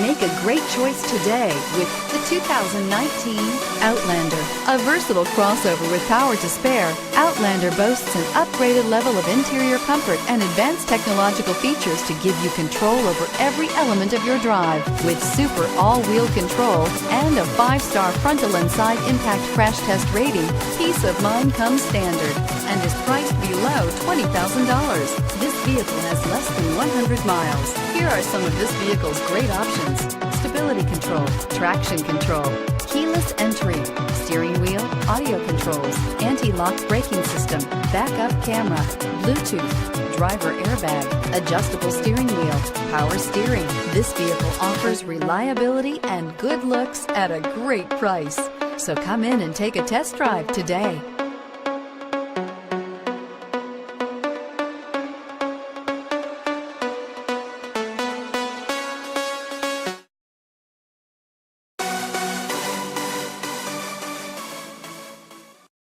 Make a great choice today with the 2019 Outlander. A versatile crossover with power to spare, Outlander boasts an upgraded level of interior comfort and advanced technological features to give you control over every element of your drive. With super all-wheel control and a 5-star frontal and side impact crash test rating, peace of mind comes standard and is priced below $20,000. This vehicle has less than 100 miles. Here are some of this vehicle's great options: stability control, traction control, keyless entry, steering wheel audio controls, anti-lock braking system, backup camera, Bluetooth, driver airbag, adjustable steering wheel, power steering. This vehicle offers reliability and good looks at a great price. So come in and take a test drive today.